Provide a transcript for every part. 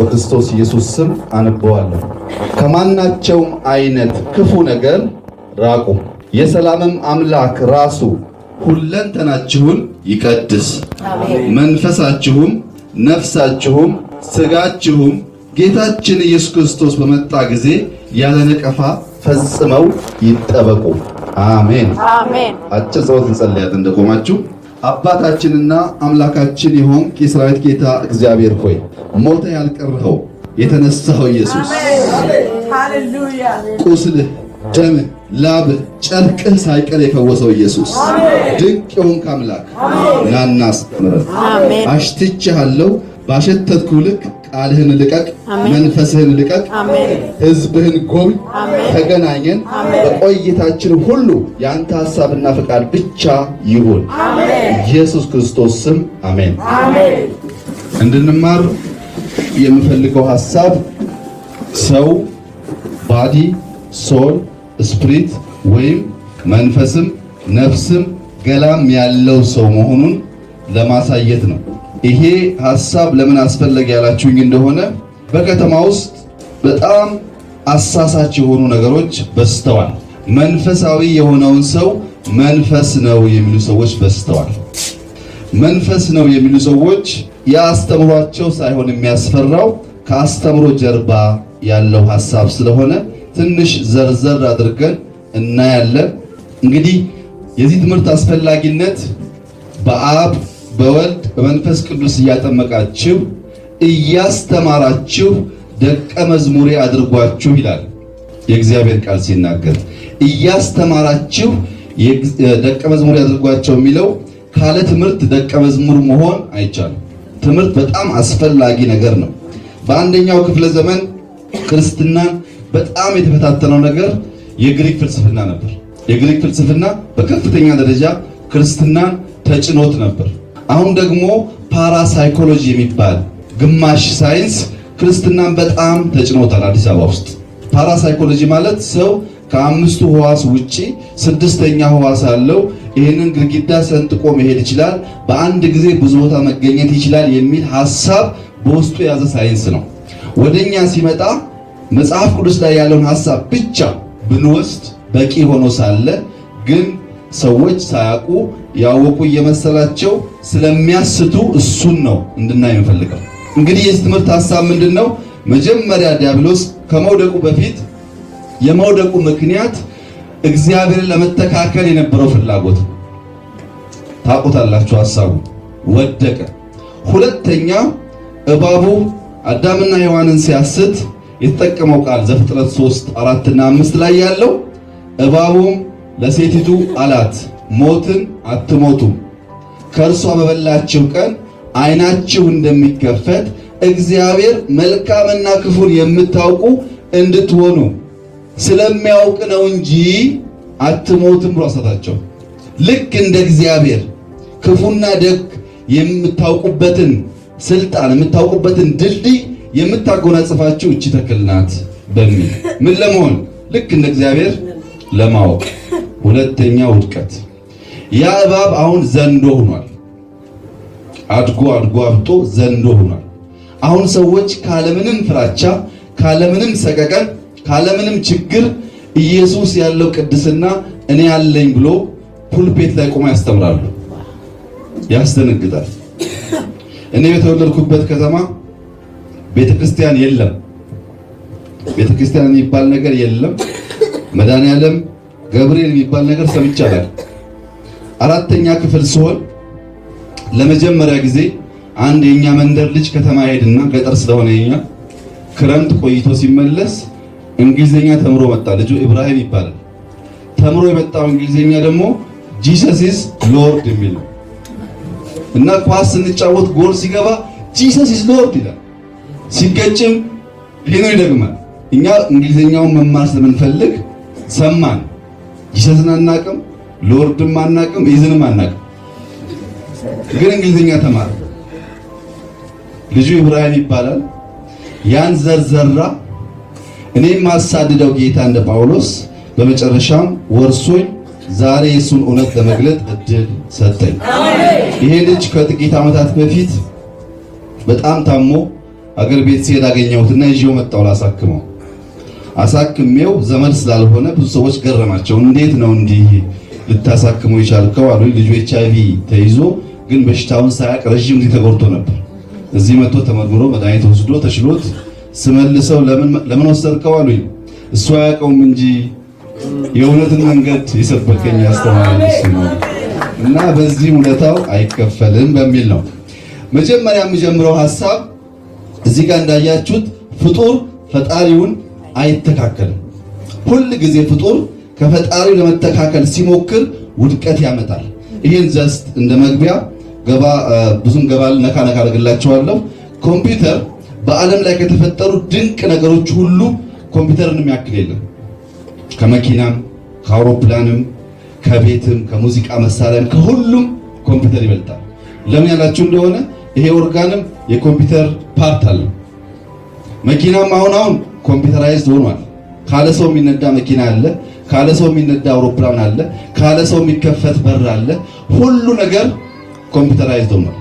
በክርስቶስ ኢየሱስ ስም አነበዋለሁ። ከማናቸውም አይነት ክፉ ነገር ራቁ። የሰላምም አምላክ ራሱ ሁለንተናችሁን ይቀድስ፣ መንፈሳችሁም፣ ነፍሳችሁም፣ ስጋችሁም ጌታችን ኢየሱስ ክርስቶስ በመጣ ጊዜ ያለ ነቀፋ ፈጽመው ይጠበቁ። አሜን አሜን። አጭር ጸሎት እንጸልያለን እንደቆማችሁ። አባታችንና አምላካችን የሆንክ የሠራዊት ጌታ እግዚአብሔር ሆይ ሞተ ያልቀረኸው የተነሳኸው ኢየሱስ ሃሌሉያ፣ ቁስልህ፣ ደምህ፣ ላብህ፣ ጨርቅህ ሳይቀር የፈወሰው ኢየሱስ ድንቅ የሆንክ አምላክ ናና አስተምረን። አሽትቼሃለሁ፣ ባሸተትኩ ልክ ቃልህን ልቀቅ፣ መንፈስህን ልቀቅ፣ ሕዝብህን ጎብኝ። ተገናኘን። በቆይታችን ሁሉ የአንተ ሐሳብና ፈቃድ ብቻ ይሁን። ኢየሱስ ክርስቶስ ስም አሜን። እንድንማር የምፈልገው ሐሳብ ሰው ባዲ፣ ሶል፣ ስፕሪት ወይም መንፈስም ነፍስም ገላም ያለው ሰው መሆኑን ለማሳየት ነው። ይሄ ሐሳብ ለምን አስፈለገ ያላችሁኝ እንደሆነ በከተማ ውስጥ በጣም አሳሳች የሆኑ ነገሮች በዝተዋል። መንፈሳዊ የሆነውን ሰው መንፈስ ነው የሚሉ ሰዎች በዝተዋል። መንፈስ ነው የሚሉ ሰዎች ያስተምሯቸው ሳይሆን የሚያስፈራው ከአስተምሮ ጀርባ ያለው ሐሳብ ስለሆነ ትንሽ ዘርዘር አድርገን እናያለን። እንግዲህ የዚህ ትምህርት አስፈላጊነት በአብ በወልድ በመንፈስ ቅዱስ እያጠመቃችሁ እያስተማራችሁ ደቀ መዝሙሬ አድርጓችሁ ይላል የእግዚአብሔር ቃል ሲናገር። እያስተማራችሁ ደቀ መዝሙሬ አድርጓቸው የሚለው ካለ ትምህርት ደቀ መዝሙር መሆን አይቻልም። ትምህርት በጣም አስፈላጊ ነገር ነው። በአንደኛው ክፍለ ዘመን ክርስትናን በጣም የተፈታተነው ነገር የግሪክ ፍልስፍና ነበር። የግሪክ ፍልስፍና በከፍተኛ ደረጃ ክርስትናን ተጭኖት ነበር። አሁን ደግሞ ፓራሳይኮሎጂ የሚባል ግማሽ ሳይንስ ክርስትናን በጣም ተጭኖታል አዲስ አበባ ውስጥ። ፓራሳይኮሎጂ ማለት ሰው ከአምስቱ ሕዋስ ውጪ ስድስተኛ ሕዋስ አለው። ይህንን ግድግዳ ሰንጥቆ መሄድ ይችላል፣ በአንድ ጊዜ ብዙ ቦታ መገኘት ይችላል የሚል ሐሳብ በውስጡ የያዘ ሳይንስ ነው። ወደኛ ሲመጣ መጽሐፍ ቅዱስ ላይ ያለውን ሐሳብ ብቻ ብንወስድ በቂ ሆኖ ሳለ ግን ሰዎች ሳያውቁ ያወቁ እየመሰላቸው ስለሚያስቱ እሱን ነው እንድናይ የምፈልገው። እንግዲህ የዚህ ትምህርት ሐሳብ ምንድነው? መጀመሪያ ዲያብሎስ ከመውደቁ በፊት የመውደቁ ምክንያት እግዚአብሔርን ለመተካከል የነበረው ፍላጎት ታውቁታላችሁ። ሐሳቡ ወደቀ። ሁለተኛ እባቡ አዳምና ሔዋንን ሲያስት የተጠቀመው ቃል ዘፍጥረት 3:4 እና 5 ላይ ያለው እባቡም ለሴቲቱ አላት ሞትን አትሞቱም፣ ከእርሷ በበላችሁ ቀን ዓይናችሁ እንደሚከፈት እግዚአብሔር መልካምና ክፉን የምታውቁ እንድትሆኑ ስለሚያውቅ ነው እንጂ አትሞትም ብሎ አሳታቸው። ልክ እንደ እግዚአብሔር ክፉና ደግ የምታውቁበትን ስልጣን የምታውቁበትን ድልድይ የምታጎናጽፋችሁ እቺ ተክል ናት በሚል ምን ለመሆን ልክ እንደ እግዚአብሔር ለማወቅ። ሁለተኛ ውድቀት። ያ እባብ አሁን ዘንዶ ሆኗል። አድጎ አብጦ ዘንዶ ሆኗል። አሁን ሰዎች ካለምንም ፍራቻ፣ ካለምንም ሰቀቀን፣ ካለምንም ችግር ኢየሱስ ያለው ቅድስና እኔ ያለኝ ብሎ ፑልፔት ላይ ቆሞ ያስተምራሉ። ያስደነግጣል። እኔ የተወለድኩበት ከተማ ቤተክርስቲያን የለም። ቤተክርስቲያን የሚባል ነገር የለም። መድኃኔዓለም ገብርኤል የሚባል ነገር ሰምቻለሁ። አራተኛ ክፍል ሲሆን ለመጀመሪያ ጊዜ አንድ የኛ መንደር ልጅ ከተማ ሄድና ገጠር ስለሆነ የኛ ክረምት ቆይቶ ሲመለስ እንግሊዘኛ ተምሮ መጣ። ልጁ ኢብራሂም ይባላል። ተምሮ የመጣው እንግሊዘኛ ደግሞ ጂሰስ ኢዝ ሎርድ የሚል ነው እና ኳስ ስንጫወት ጎል ሲገባ ጂሰስ ኢዝ ሎርድ ይላል። ሲገጭም ይሄን ይደግማል። እኛ እንግሊዘኛውን መማር ስለምንፈልግ ሰማን። ጂሰስን አናቅም፣ ሎርድም አናቅም፣ ኢዝንም አናቅም። ግን እንግሊዘኛ ተማረ። ልጁ ኢብራሂም ይባላል። ያን ዘርዘራ። እኔም ማሳድደው ጌታ እንደ ጳውሎስ በመጨረሻም ወርሶኝ ዛሬ የሱን እውነት ለመግለጥ እድል ሰጠኝ። ይሄ ልጅ ከጥቂት ዓመታት በፊት በጣም ታሞ አገር ቤት ሲሄድ አገኘሁትና ይዤው መጣሁ ላሳክመው። አሳክሜው ዘመድ ስላልሆነ ብዙ ሰዎች ገረማቸው። እንዴት ነው እንዲህ ልታሳክመው የቻልከው አሉኝ። ልጁ HIV ተይዞ ግን በሽታውን ሳያቅ ረጅም ጊዜ ተጎድቶ ነበር። እዚህ መጥቶ ተመርምሮ መድኃኒት ወስዶ ተሽሎት ስመልሰው ለምን ወሰድከው አሉኝ። እሱ አያውቀውም እንጂ የእውነትን መንገድ የሰበከኝ ያስተማረኝ እሱ ነው እና በዚህ ውለታው አይከፈልም በሚል ነው። መጀመሪያ የምጀምረው ሐሳብ እዚህ ጋር እንዳያችሁት ፍጡር ፈጣሪውን አይተካከልም። ሁል ጊዜ ፍጡር ከፈጣሪው ለመተካከል ሲሞክር ውድቀት ያመጣል። ይሄን ጀስት እንደ መግቢያ ብዙም ነካ አድርግላችኋለሁ። ኮምፒውተር በዓለም ላይ ከተፈጠሩ ድንቅ ነገሮች ሁሉ ኮምፒውተርን የሚያክል የለም። ከመኪናም ከአውሮፕላንም ከቤትም ከሙዚቃ መሳሪያም ከሁሉም ኮምፒውተር ይበልጣል። ለምን ያላችሁ እንደሆነ ይሄ ኦርጋንም የኮምፒውተር ፓርት አለ። መኪናም አሁን ኮምፒውተራይዝድ ሆኗል። ካለ ሰው የሚነዳ መኪና አለ፣ ካለ ሰው የሚነዳ አውሮፕላን አለ፣ ካለ ሰው የሚከፈት በር አለ። ሁሉ ነገር ኮምፒውተራይዝድ ሆኗል።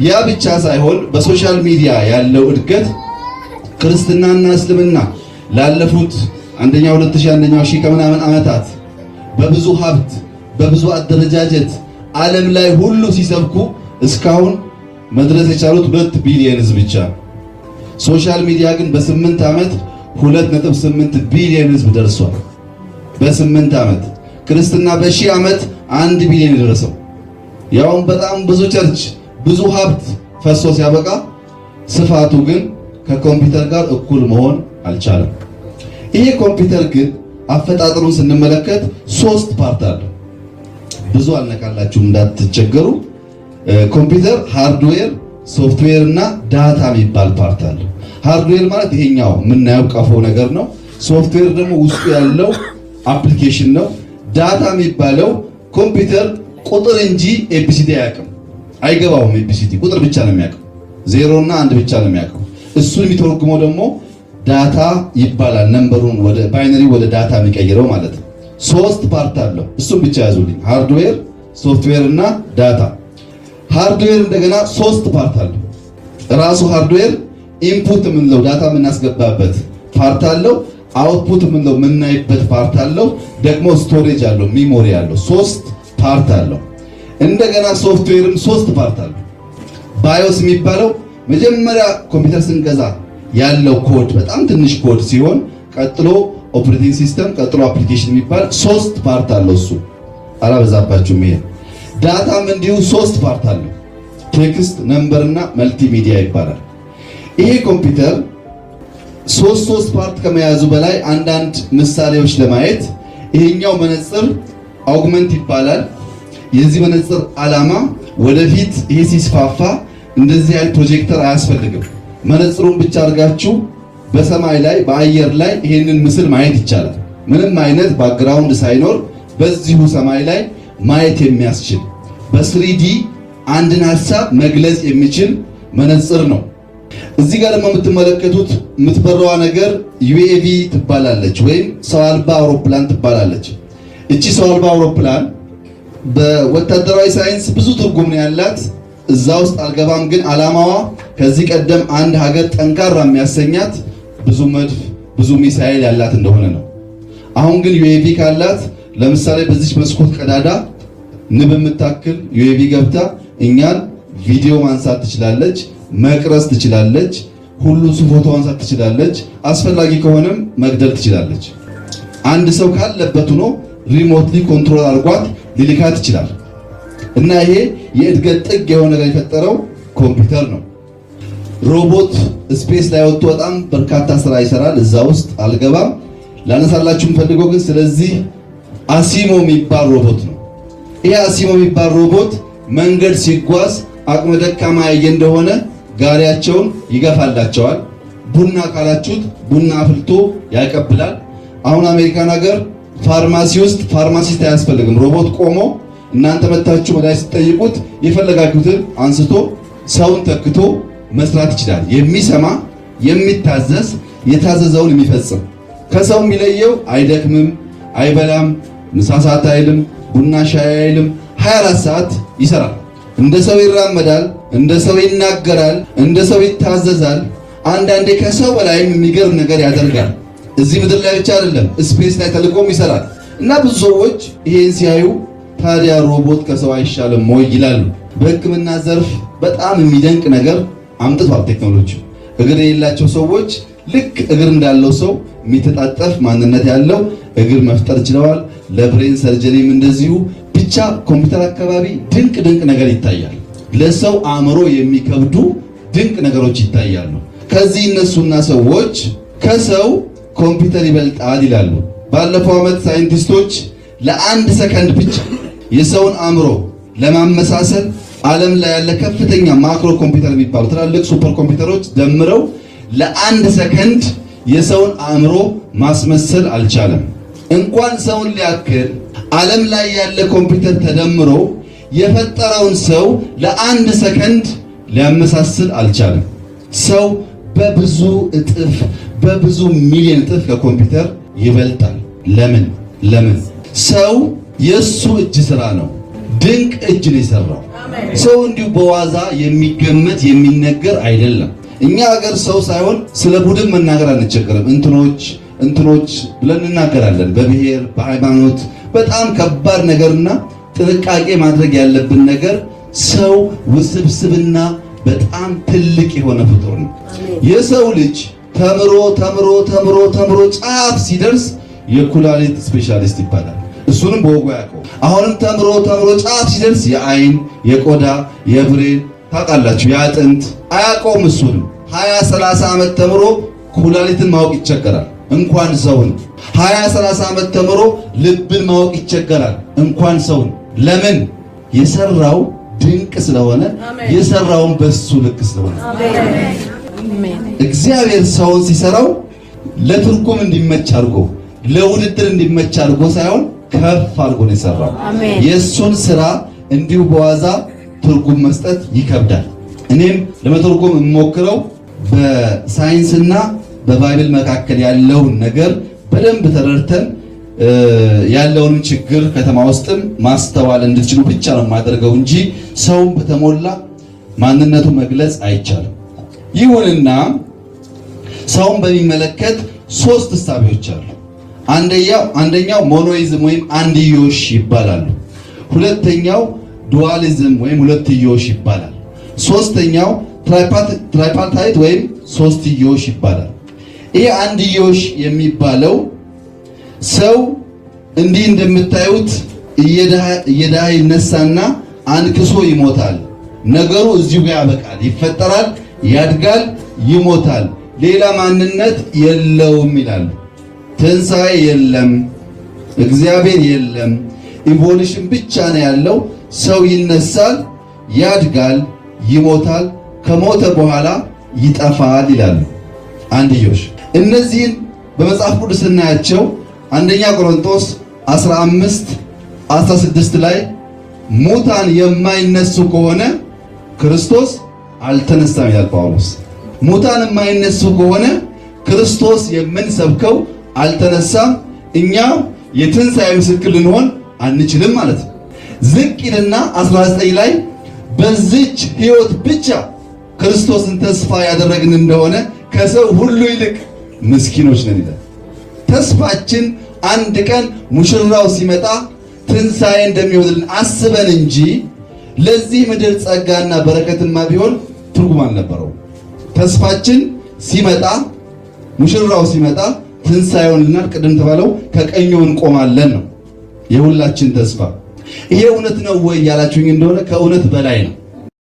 ያ ብቻ ሳይሆን በሶሻል ሚዲያ ያለው እድገት ክርስትናና እስልምና ላለፉት 2000 ከምናምን ዓመታት በብዙ ሀብት በብዙ አደረጃጀት ዓለም ላይ ሁሉ ሲሰብኩ እስካሁን መድረስ የቻሉት 2 ቢሊዮን ህዝብ ብቻ። ሶሻል ሚዲያ ግን በ8 ዓመት 2.8 ቢሊዮን ህዝብ ደርሷል። በ8 ዓመት ክርስትና በ1000 ዓመት 1 ቢሊዮን ደረሰው። ያውም በጣም ብዙ ቸርች ብዙ ሀብት ፈሶ ሲያበቃ ስፋቱ ግን ከኮምፒውተር ጋር እኩል መሆን አልቻለም። ይሄ ኮምፒውተር ግን አፈጣጠሩን ስንመለከት 3 ፓርት አለው። ብዙ አልነካላችሁም እንዳትቸገሩ። ኮምፒውተር ሃርድዌር፣ ሶፍትዌር እና ዳታ የሚባል ፓርት አለው። ሃርድዌር ማለት ይሄኛው የምናየው ቀፎ ነገር ነው። ሶፍትዌር ደግሞ ውስጡ ያለው አፕሊኬሽን ነው። ዳታ የሚባለው ኮምፒውተር ቁጥር እንጂ ኤቢሲዲ አያውቅም፣ አይገባውም። ኤቢሲዲ ቁጥር ብቻ ነው የሚያውቀው፣ 0 እና 1 ብቻ ነው የሚያውቀው። እሱን የሚተረጉመው ደግሞ ዳታ ይባላል። ነምበሩን ወደ ባይነሪ ወደ ዳታ የሚቀይረው ማለት ነው። 3 ፓርት አለው። እሱን ብቻ ያዙልኝ፣ ሃርድዌር፣ ሶፍትዌር እና ዳታ። ሃርድዌር እንደገና 3 ፓርት አለው። ራሱ ሃርድዌር ኢንፑት የምንለው ዳታ የምናስገባበት ፓርት አለው። አውትፑት የምንለው የምናይበት ፓርት አለው። ደግሞ ስቶሬጅ አለው፣ ሚሞሪ አለው። 3 ፓርት አለው። እንደገና ሶፍትዌርም 3 ፓርት አለው። ባዮስ የሚባለው መጀመሪያ ኮምፒውተር ስንገዛ ያለው ኮድ በጣም ትንሽ ኮድ ሲሆን ቀጥሎ ኦፕሬቲንግ ሲስተም፣ ቀጥሎ አፕሊኬሽን የሚባል 3 ፓርት አለው። እሱ አላበዛባችሁም። ይሄ ዳታም እንዲሁ 3 ፓርት አለው። ቴክስት፣ ነምበር እና መልቲሚዲያ ይባላል። ይሄ ኮምፒውተር 3 ፓርት ከመያዙ በላይ አንዳንድ ምሳሌዎች ለማየት ይሄኛው መነጽር አውግመንት ይባላል። የዚህ መነጽር ዓላማ ወደፊት ይሄ ሲስፋፋ እንደዚህ አይነት ፕሮጀክተር አያስፈልግም። መነጽሩን ብቻ አድርጋችሁ በሰማይ ላይ በአየር ላይ ይሄንን ምስል ማየት ይቻላል። ምንም አይነት ባክግራውንድ ሳይኖር በዚሁ ሰማይ ላይ ማየት የሚያስችል በ3D አንድን ሐሳብ መግለጽ የሚችል መነጽር ነው። እዚህ ጋር ደግሞ የምትመለከቱት የምትበረዋ ነገር UAV ትባላለች፣ ወይም ሰው አልባ አውሮፕላን ትባላለች። እቺ ሰው አልባ አውሮፕላን በወታደራዊ ሳይንስ ብዙ ትርጉም ነው ያላት። እዛ ውስጥ አልገባም። ግን ዓላማዋ ከዚህ ቀደም አንድ ሀገር ጠንካራ የሚያሰኛት ብዙ መድፍ ብዙ ሚሳኤል ያላት እንደሆነ ነው። አሁን ግን UAV ካላት ለምሳሌ በዚህ መስኮት ቀዳዳ ንብ የምታክል UAV ገብታ እኛን ቪዲዮ ማንሳት ትችላለች፣ መቅረጽ ትችላለች፣ ሁሉ ፎቶ ማንሳት ትችላለች፣ አስፈላጊ ከሆነም መግደል ትችላለች። አንድ ሰው ካለበት ሆኖ ሪሞትሊ ኮንትሮል አድርጓት ሊልካት ይችላል። እና ይሄ የእድገት ጥግ የሆነ ነገር የፈጠረው ኮምፒውተር ነው። ሮቦት ስፔስ ላይ ወጥቶ በጣም በርካታ ስራ ይሰራል። እዛ ውስጥ አልገባም። ላነሳላችሁ የምፈልገው ግን ስለዚህ አሲሞ የሚባል ሮቦት ነው። ይሄ አሲሞ የሚባል ሮቦት መንገድ ሲጓዝ አቅመ ደካማ ያየ እንደሆነ ጋሪያቸውን ይገፋላቸዋል። ቡና ካላችሁት ቡና አፍልቶ ያቀብላል። አሁን አሜሪካን ሀገር ፋርማሲ ውስጥ ፋርማሲስት አያስፈልግም። ሮቦት ቆሞ እናንተ መታችሁ መድኃኒት ስትጠይቁት የፈለጋችሁትን አንስቶ ሰውን ተክቶ መስራት ይችላል። የሚሰማ የሚታዘዝ የታዘዘውን የሚፈጽም። ከሰው የሚለየው አይደክምም፣ አይበላም፣ ምሳ ሰዓት አይልም፣ ቡና ሻይ አይልም። 24 ሰዓት ይሰራል። እንደ ሰው ይራመዳል፣ እንደ ሰው ይናገራል፣ እንደ ሰው ይታዘዛል። አንዳንዴ ከሰው በላይም የሚገርም ነገር ያደርጋል። እዚህ ምድር ላይ ብቻ አይደለም ስፔስ ላይ ተልቆም ይሰራል። እና ብዙ ሰዎች ይሄን ሲያዩ ታዲያ ሮቦት ከሰው አይሻልም ወይ ይላሉ። በሕክምና ዘርፍ በጣም የሚደንቅ ነገር አምጥቷል ቴክኖሎጂ። እግር የሌላቸው ሰዎች ልክ እግር እንዳለው ሰው የሚተጣጠፍ ማንነት ያለው እግር መፍጠር ችለዋል። ለብሬን ሰርጀሪም እንደዚሁ። ብቻ ኮምፒውተር አካባቢ ድንቅ ነገር ይታያል። ለሰው አእምሮ የሚከብዱ ድንቅ ነገሮች ይታያሉ። ከዚህ እነሱና ሰዎች ከሰው ኮምፒውተር ይበልጣል ይላሉ። ባለፈው ዓመት ሳይንቲስቶች ለአንድ ሰከንድ ብቻ የሰውን አእምሮ ለማመሳሰል ዓለም ላይ ያለ ከፍተኛ ማክሮ ኮምፒውተር የሚባሉ ትላልቅ ሱፐር ኮምፒውተሮች ደምረው ለአንድ ሰከንድ የሰውን አእምሮ ማስመሰል አልቻለም። እንኳን ሰውን ሊያክል ዓለም ላይ ያለ ኮምፒውተር ተደምሮ የፈጠረውን ሰው ለአንድ ሰከንድ ሊያመሳስል አልቻለም። ሰው በብዙ እጥፍ በብዙ ሚሊዮን እጥፍ ከኮምፒውተር ይበልጣል። ለምን? ሰው የሱ እጅ ስራ ነው። ድንቅ እጅ ነው የሰራው። ሰው እንዲሁ በዋዛ የሚገመት የሚነገር አይደለም። እኛ ሀገር ሰው ሳይሆን ስለ ቡድን መናገር አንቸገርም። እንትኖች ብለን እናገራለን። በብሔር በሃይማኖት በጣም ከባድ ነገርና ጥንቃቄ ማድረግ ያለብን ነገር ሰው ውስብስብና በጣም ትልቅ የሆነ ፍጡር ነው። የሰው ልጅ ተምሮ ጫፍ ሲደርስ የኩላሊት ስፔሻሊስት ይባላል። እሱንም በወጉ ያውቀው። አሁንም ተምሮ ጫፍ ሲደርስ የአይን፣ የቆዳ፣ የብሬን ታውቃላችሁ፣ የአጥንት አያውቀውም። እሱንም 20-30 ዓመት ተምሮ ኩላሊትን ማወቅ ይቸገራል፣ እንኳን ሰውን። 20-30 ዓመት ተምሮ ልብን ማወቅ ይቸገራል፣ እንኳን ሰውን። ለምን? የሰራው ድንቅ ስለሆነ፣ የሰራውን በሱ ልክ ስለሆነ። እግዚአብሔር ሰውን ሲሰራው ለትርጉም እንዲመች አድርጎ ለውድድር እንዲመች አድርጎ ሳይሆን ከፍ አድርጎ ነው የሰራው። የሱን ስራ እንዲሁ በዋዛ ትርጉም መስጠት ይከብዳል። እኔም ለመተርጎም የምሞክረው በሳይንስና በባይብል መካከል ያለውን ነገር በደንብ ተረድተን ያለውን ችግር ከተማ ውስጥም ማስተዋል እንድትችሉ ብቻ ነው የማደርገው እንጂ ሰውን በተሞላ ማንነቱ መግለጽ አይቻልም። ይሁንና ሰውን በሚመለከት 3 እሳቤዎች አሉ። አንደኛው ሞኖይዝም ወይም አንድዮሽ ይባላሉ። ሁለተኛው ዱዋሊዝም ወይም ሁለትዮሽ ይባላል። ሶስተኛው ትራይፓርታይት ወይም ሶስትዮሽ ይባላል። ይሄ አንድዮሽ የሚባለው ሰው እንዲህ እንደምታዩት እየዳህ ይነሳና አንክሶ ይሞታል። ነገሩ እዚሁ ጋር ያበቃል። ይፈጠራል፣ ያድጋል፣ ይሞታል። ሌላ ማንነት የለውም ይላሉ። ትንሣኤ የለም፣ እግዚአብሔር የለም፣ ኢቮሉሽን ብቻ ነው ያለው። ሰው ይነሳል፣ ያድጋል፣ ይሞታል፣ ከሞተ በኋላ ይጠፋል ይላሉ አንድዮሽ። እነዚህን በመጽሐፍ ቅዱስ ስናያቸው አንደኛ ቆሮንቶስ 15:16 ላይ ሙታን የማይነሱ ከሆነ ክርስቶስ አልተነሳም ይላል ጳውሎስ። ሙታን የማይነሱ ከሆነ ክርስቶስ የምንሰብከው አልተነሳም፣ እኛ የትንሣኤ ምስክር ልንሆን አንችልም ማለት ነው። ዝቅ ይልና 19 ላይ በዚች ሕይወት ብቻ ክርስቶስን ተስፋ ያደረግን እንደሆነ ከሰው ሁሉ ይልቅ ምስኪኖች ነን ይላል። ተስፋችን አንድ ቀን ሙሽራው ሲመጣ ትንሣኤ እንደሚሆንልን አስበን እንጂ ለዚህ ምድር ጸጋና በረከትማ ቢሆን ትርጉም አልነበረው። ተስፋችን ሲመጣ ሙሽራው ሲመጣ ትንሣኤውን ልናል። ቅድም ተባለው ከቀኙ እንቆማለን ነው የሁላችን ተስፋ። ይሄ እውነት ነው ወይ ያላችሁኝ እንደሆነ ከእውነት በላይ ነው።